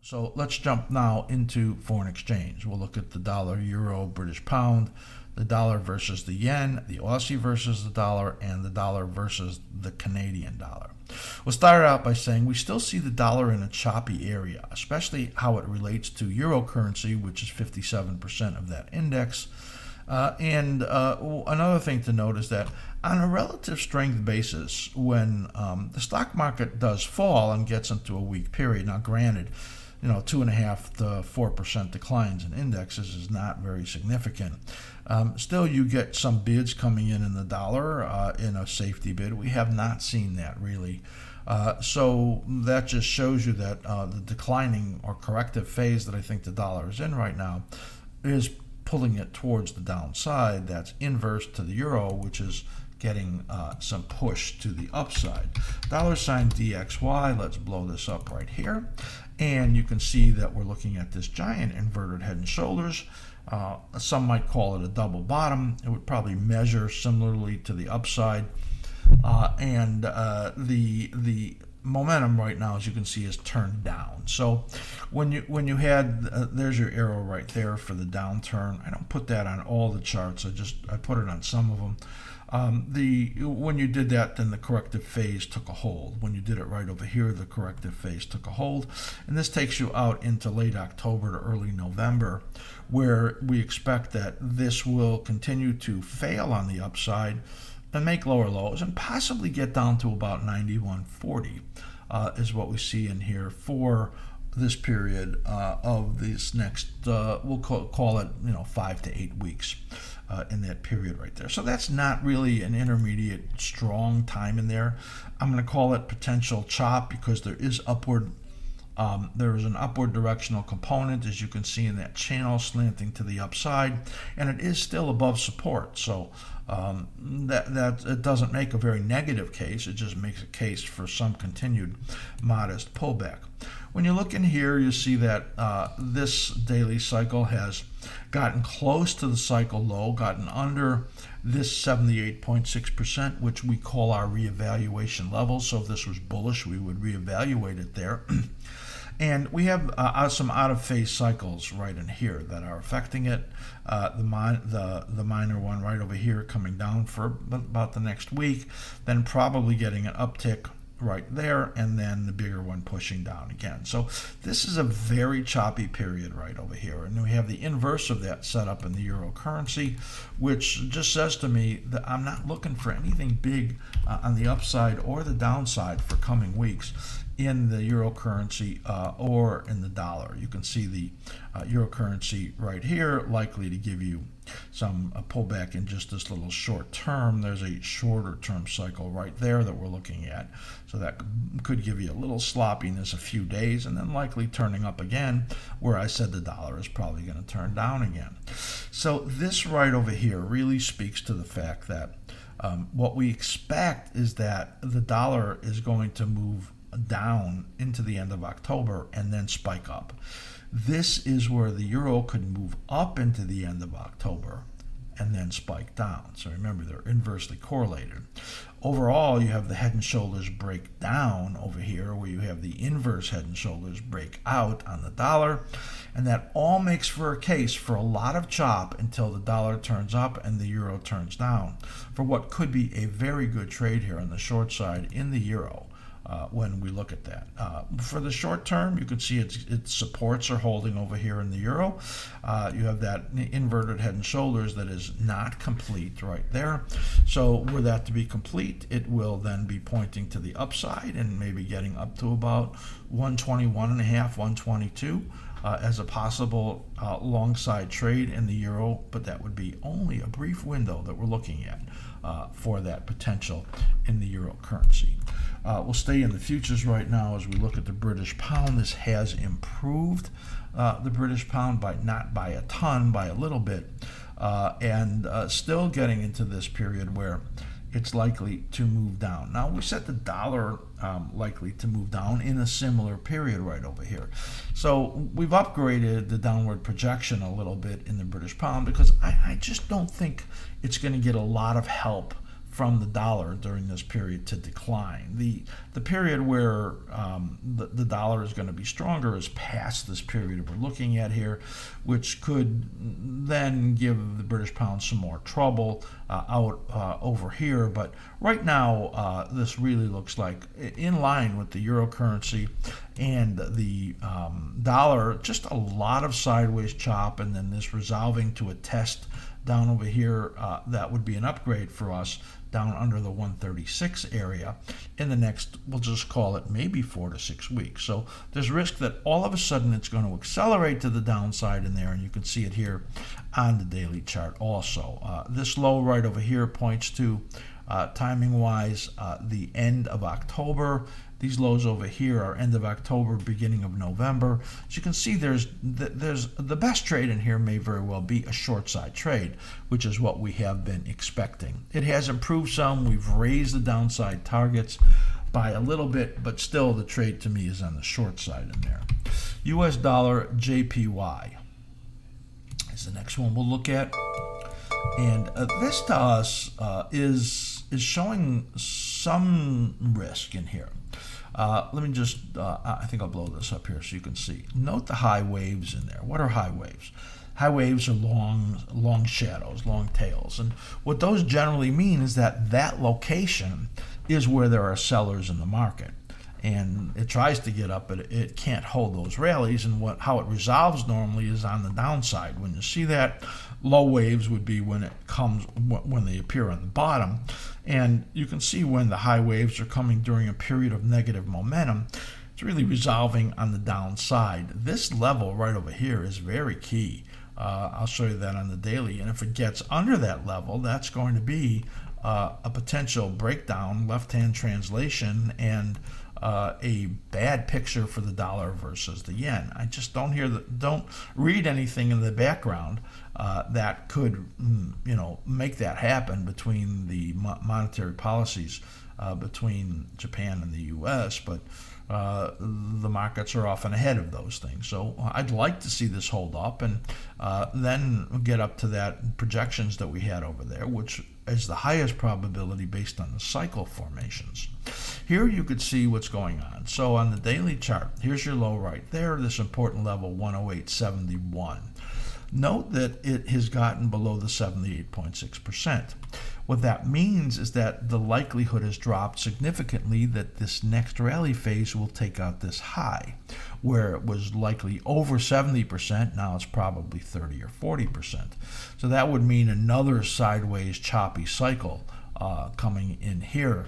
So let's jump now into foreign exchange. We'll look at the dollar, euro, British pound, the dollar versus the yen, the Aussie versus the dollar, and the dollar versus the Canadian dollar. We'll start out by saying we still see the dollar in a choppy area, especially how it relates to euro currency, which is 57% of that index. Another thing to note is that on a relative strength basis, when the stock market does fall and gets into a weak period, now granted, 2.5 to 4% declines in indexes is not very significant. Still, you get some bids coming in the dollar in a safety bid. We have not seen that really. So that just shows you that the declining or corrective phase that I think the dollar is in right now is pulling it towards the downside. That's inverse to the euro, which is getting some push to the upside. Dollar sign DXY, let's blow this up right here. And you can see that we're looking at this giant inverted head and shoulders. Some might call it a double bottom. It would probably measure similarly to the upside. The momentum right now, as you can see, is turned down. So when you had there's your arrow right there for the downturn. I don't put that on all the charts. I put it on some of them. When you did that, then the corrective phase took a hold. When you did it right over here, the corrective phase took a hold, and this takes you out into late October to early November, where we expect that this will continue to fail on the upside and make lower lows and possibly get down to about 91.40 is what we see in here for this period of this next we'll call it 5 to 8 weeks in that period right there. So that's not really an intermediate strong time in there. I'm going to call it potential chop because there is upward there is an upward directional component, as you can see in that channel slanting to the upside, and it is still above support. So that it doesn't make a very negative case. It just makes a case for some continued modest pullback. When you look in here, you see that this daily cycle has gotten close to the cycle low, gotten under this 78.6%, which we call our reevaluation level. So if this was bullish, we would reevaluate it there. And we have some out-of-phase cycles right in here that are affecting it. The minor one right over here coming down for about the next week, then probably getting an uptick right there, and then the bigger one pushing down again. So this is a very choppy period right over here. And we have the inverse of that set up in the euro currency, which just says to me that I'm not looking for anything big on the upside or the downside for coming weeks in the euro currency or in the dollar. You can see the euro currency right here likely to give you some pullback in just this little short term. There's a shorter term cycle right there that we're looking at. So that could give you a little sloppiness a few days and then likely turning up again, where I said the dollar is probably going to turn down again. So this right over here really speaks to the fact that what we expect is that the dollar is going to move down into the end of October and then spike up. This is where the euro could move up into the end of October and then spike down. So remember, they're inversely correlated. Overall, you have the head and shoulders break down over here, where you have the inverse head and shoulders break out on the dollar. And that all makes for a case for a lot of chop until the dollar turns up and the euro turns down, for what could be a very good trade here on the short side in the euro. When we look at that. For the short term, you can see its supports are holding over here in the euro. You have that inverted head and shoulders that is not complete right there. So were that to be complete, it will then be pointing to the upside and maybe getting up to about 121.5, 122 as a possible long side trade in the euro, but that would be only a brief window that we're looking at for that potential in the euro currency. We'll stay in the futures right now as we look at the British pound. This has improved the British pound not by a ton, by a little bit, and still getting into this period where it's likely to move down. Now, we set the dollar likely to move down in a similar period right over here. So we've upgraded the downward projection a little bit in the British pound because I just don't think it's going to get a lot of help from the dollar during this period to decline. The period where the dollar is going to be stronger is past this period we're looking at here, which could then give the British pound some more trouble out over here. But right now, this really looks like in line with the euro currency and the dollar, just a lot of sideways chop, and then this resolving to a test down over here. That would be an upgrade for us down under the 136 area in the next, we'll just call it maybe 4 to 6 weeks. So there's risk that all of a sudden it's going to accelerate to the downside in there, and you can see it here on the daily chart also. This low right over here points to timing-wise the end of October. These lows over here are end of October, beginning of November. So you can see there's the best trade in here may very well be a short side trade, which is what we have been expecting. It has improved some. We've raised the downside targets by a little bit, but still the trade to me is on the short side in there. US dollar JPY is the next one we'll look at. And this to us is showing some risk in here. Let me just, I think I'll blow this up here so you can see. Note the high waves in there. What are high waves? High waves are long shadows, long tails. And what those generally mean is that that location is where there are sellers in the market. And it tries to get up, but it can't hold those rallies. And how it resolves normally is on the downside. When you see that, low waves would be when they appear on the bottom. And you can see when the high waves are coming during a period of negative momentum, it's really resolving on the downside. This level right over here is very key. I'll show you that on the daily. And if it gets under that level, that's going to be a potential breakdown, left-hand translation, and a bad picture for the dollar versus the yen. I just don't read anything in the background that could, make that happen between the monetary policies between Japan and the U.S., but the markets are often ahead of those things. So I'd like to see this hold up and then get up to that projections that we had over there, which is the highest probability based on the cycle formations. Here you could see what's going on. So on the daily chart, here's your low right there, this important level 108.71. Note that it has gotten below the 78.6%. What that means is that the likelihood has dropped significantly that this next rally phase will take out this high, where it was likely over 70%, now it's probably 30 or 40%. So that would mean another sideways choppy cycle coming in here.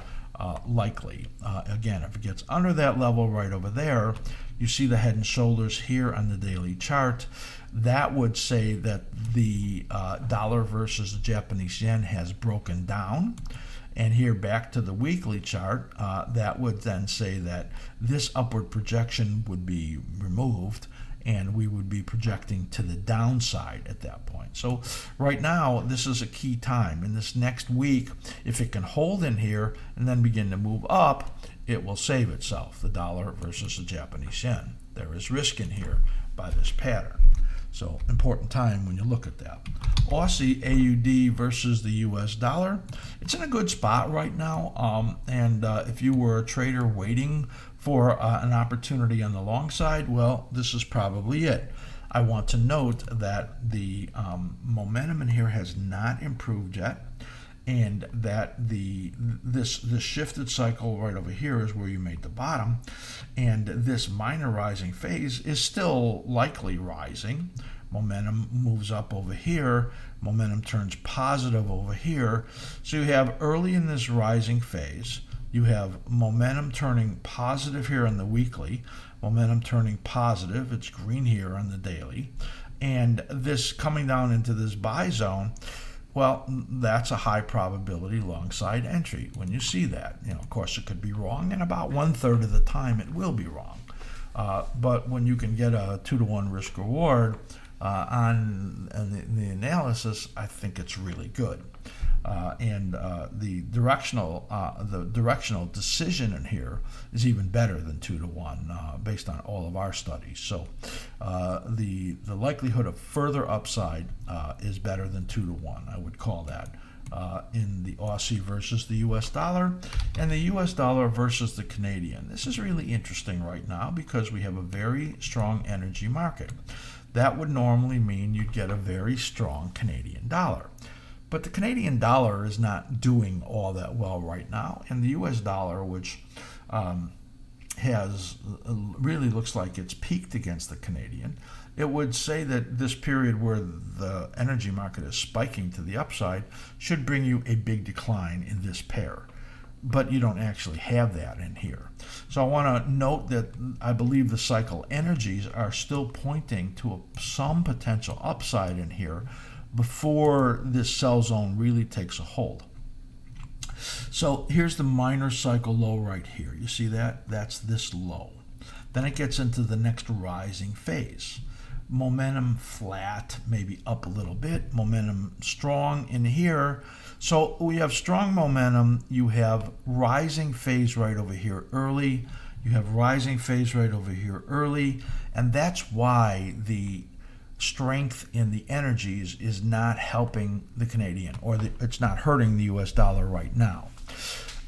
Likely. Again, if it gets under that level right over there, you see the head and shoulders here on the daily chart. That would say that the dollar versus the Japanese yen has broken down. And here back to the weekly chart, that would then say that this upward projection would be removed, and we would be projecting to the downside at that point. So right now, this is a key time. In this next week, if it can hold in here and then begin to move up, it will save itself, the dollar versus the Japanese yen. There is risk in here by this pattern. So important time when you look at that. Aussie AUD versus the US dollar. It's in a good spot right now. And if you were a trader waiting for an opportunity on the long side, well, this is probably it. I want to note that the momentum in here has not improved yet, and that this shifted cycle right over here is where you made the bottom, and this minor rising phase is still likely rising. Momentum moves up over here, momentum turns positive over here. So you have early in this rising phase, you have momentum turning positive here on the weekly, momentum turning positive, it's green here on the daily, and this coming down into this buy zone. Well, that's a high probability long side entry. When you see that, of course it could be wrong, and about 1/3 of the time it will be wrong. But when you can get a 2-to-1 risk reward on the analysis, I think it's really good. And the directional decision in here is even better than 2-to-1 based on all of our studies. So the likelihood of further upside is better than 2-to-1. I would call that in the Aussie versus the US dollar, and the US dollar versus the Canadian. This is really interesting right now because we have a very strong energy market. That would normally mean you'd get a very strong Canadian dollar. But the Canadian dollar is not doing all that well right now, and the US dollar, which has really looks like it's peaked against the Canadian, it would say that this period where the energy market is spiking to the upside should bring you a big decline in this pair. But you don't actually have that in here. So I want to note that I believe the cycle energies are still pointing to some potential upside in here before this sell zone really takes a hold. So here's the minor cycle low right here. You see that? That's this low. Then it gets into the next rising phase. Momentum flat, maybe up a little bit. Momentum strong in here. So we have strong momentum. You have rising phase right over here early. You have rising phase right over here early. And that's why the strength in the energies is not helping the Canadian, or it's not hurting the US dollar right now.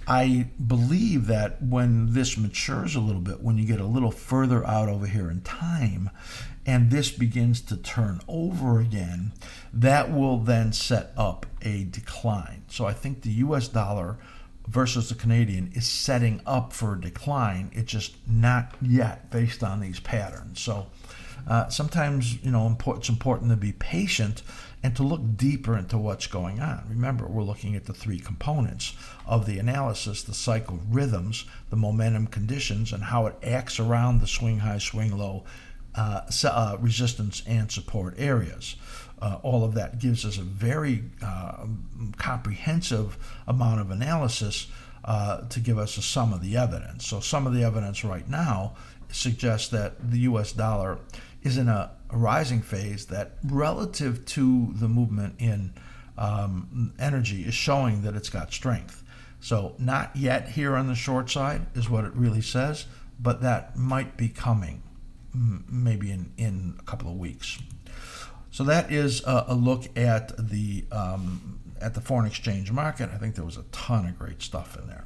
I believe that when this matures a little bit, when you get a little further out over here in time, and this begins to turn over again, that will then set up a decline. So I think the US dollar versus the Canadian is setting up for a decline. It's just not yet based on these patterns. So sometimes, it's important to be patient and to look deeper into what's going on. Remember, we're looking at the three components of the analysis: the cycle rhythms, the momentum conditions, and how it acts around the swing high, swing low, resistance and support areas. All of that gives us a very comprehensive amount of analysis to give us a sum of the evidence. So some of the evidence right now suggests that the US dollar is in a rising phase that, relative to the movement in energy, is showing that it's got strength. So not yet here on the short side is what it really says, but that might be coming maybe in a couple of weeks. So that is a look at the foreign exchange market. I think there was a ton of great stuff in there.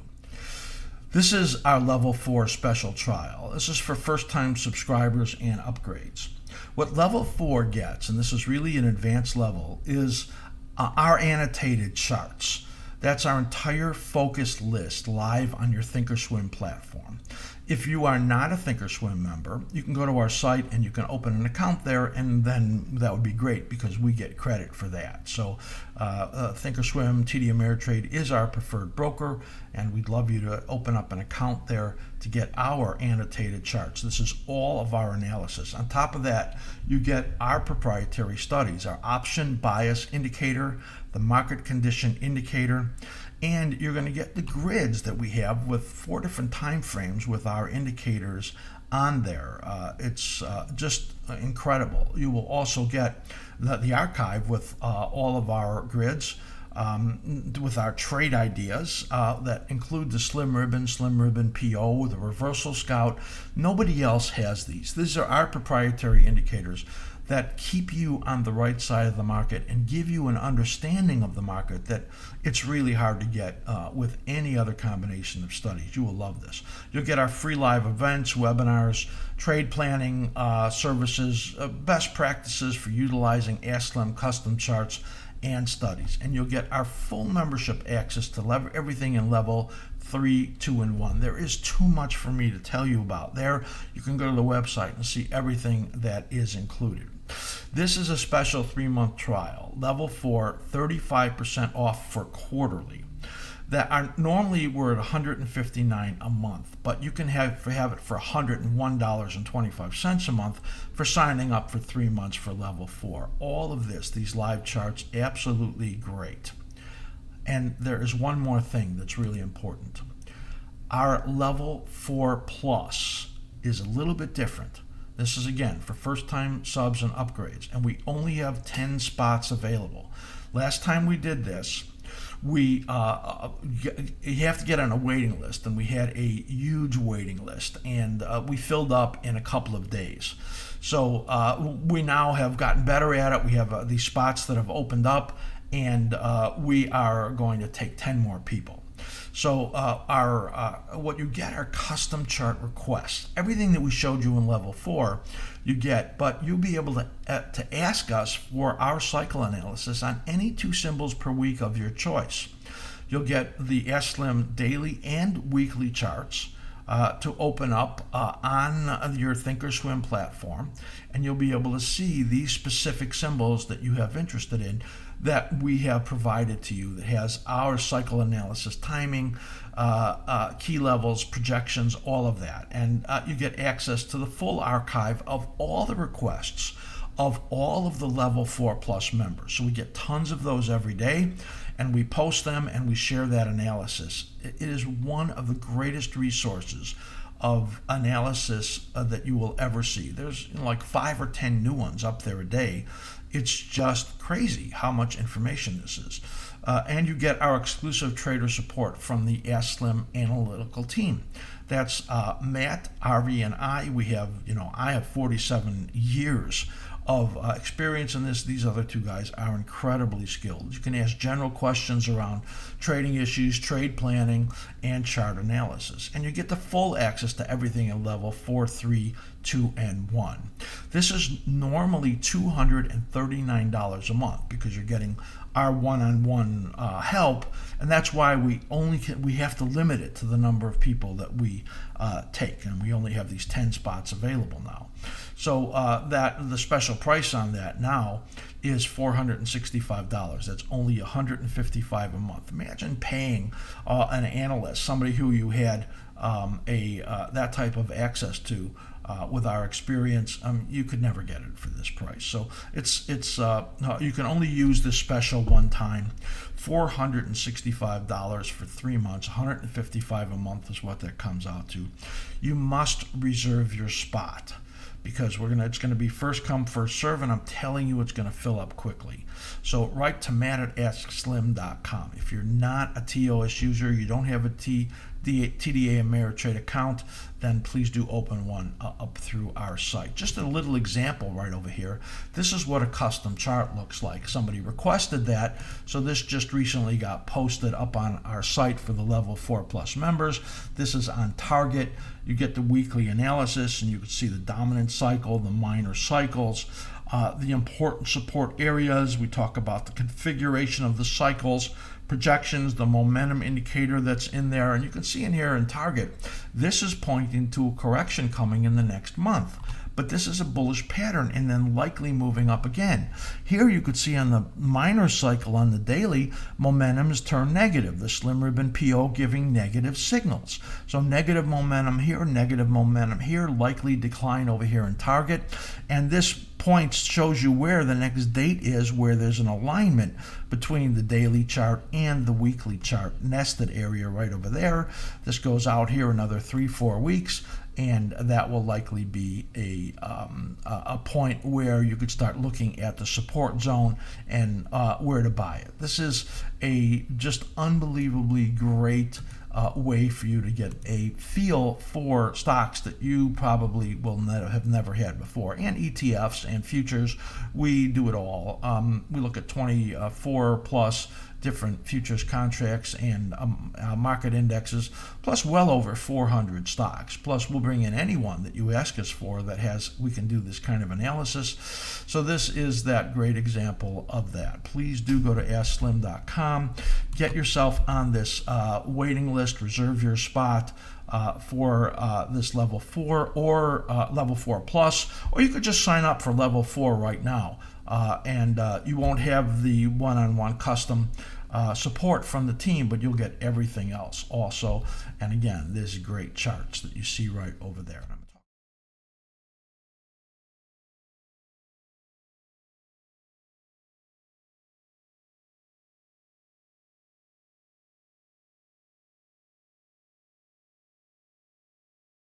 This is our level 4 special trial. This is for first-time subscribers and upgrades. What level 4 gets, and this is really an advanced level, is our annotated charts. That's our entire focused list live on your Thinkorswim platform. If you are not a Thinkorswim member, you can go to our site and you can open an account there, and then that would be great because we get credit for that. So Thinkorswim TD Ameritrade is our preferred broker, and we'd love you to open up an account there to get our annotated charts. This is all of our analysis. On top of that, you get our proprietary studies, our option bias indicator, the market condition indicator, and you're going to get the grids that we have with 4 different time frames with our indicators on there. It's just incredible. You will also get the archive with all of our grids, with our trade ideas that include the slim ribbon PO, the reversal scout. Nobody else has these. These are our proprietary indicators that keep you on the right side of the market and give you an understanding of the market that it's really hard to get with any other combination of studies. You will love this. You'll get our free live events, webinars, trade planning services, best practices for utilizing AskSlim custom charts and studies. And you'll get our full membership access to everything in level 3, 2, and 1. There is too much for me to tell you about there. You can go to the website and see everything that is included. This is a special 3-month trial. Level 4, 35% off for quarterly. That are normally we're at $159 a month, but you can have it for $101.25 a month for signing up for 3 months for level 4. All of this, these live charts, absolutely great. And there is one more thing that's really important. Our level 4 plus is a little bit different. This is, again, for first-time subs and upgrades, and we only have 10 spots available. Last time we did this, you have to get on a waiting list, and we had a huge waiting list, and we filled up in a couple of days. So we now have gotten better at it. We have these spots that have opened up, and we are going to take 10 more people. So what you get are custom chart requests. Everything that we showed you in level 4, you get, but you'll be able to ask us for our cycle analysis on any 2 symbols per week of your choice. You'll get the SLIM daily and weekly charts to open up on your Thinkorswim platform, and you'll be able to see these specific symbols that you have interested in that we have provided to you, that has our cycle analysis, timing, key levels, projections, all of that. And you get access to the full archive of all the requests of all of the level 4 plus members. So we get tons of those every day, and we post them and we share that analysis. It is one of the greatest resources of analysis that you will ever see. There's like 5 or 10 new ones up there a day. It's just crazy how much information this is. And you get our exclusive trader support from the SLIM analytical team. That's Matt, Harvey, and I. We have, I have 47 years of experience in this. These other 2 guys are incredibly skilled. You can ask general questions around trading issues, trade planning, and chart analysis. And you get the full access to everything in level 4, 3, 2, and 1. This is normally $239 a month because you're getting our one-on-one help, and that's why we have to limit it to the number of people that we take, and we only have these 10 spots available now. So that the special price on that now is $465. That's only $155 a month. Imagine paying an analyst, somebody who you had that type of access to. With our experience, you could never get it for this price. So it's you can only use this special one time. $465 for 3 months, $155 a month is what that comes out to. You must reserve your spot because it's going to be first come, first serve, and I'm telling you it's going to fill up quickly. So write to matt@askslim.com. If you're not a TOS user, you don't have a TDA Ameritrade account, then please do open one up through our site. Just a little example right over here. This is what a custom chart looks like. Somebody requested that, so this just recently got posted up on our site for the level 4 plus members. This is on target. You get the weekly analysis, and you can see the dominant cycle, the minor cycles, the important support areas. We talk about the configuration of the cycles, projections, the momentum indicator that's in there, and you can see in here in target, this is pointing to a correction coming in the next month. But this is a bullish pattern and then likely moving up again. Here you could see on the minor cycle on the daily, momentum has turned negative. The slim ribbon PO giving negative signals. So negative momentum here, likely decline over here in target. And this point shows you where the next date is, where there's an alignment between the daily chart and the weekly chart. Nested area right over there. This goes out here another 3-4 weeks. And that will likely be a point where you could start looking at the support zone and where to buy it. This is a just unbelievably great way for you to get a feel for stocks that you probably will have never had before, and ETFs and futures. We do it all. We look at 24 plus different futures contracts and market indexes, plus well over 400 stocks. Plus we'll bring in anyone that you ask us for that we can do this kind of analysis. So this is that great example of that. Please do go to askslim.com, get yourself on this waiting list, reserve your spot for this level 4 or level 4 plus, or you could just sign up for level 4 right now. And you won't have the one-on-one custom support from the team, but you'll get everything else also. And again, there's great charts that you see right over there.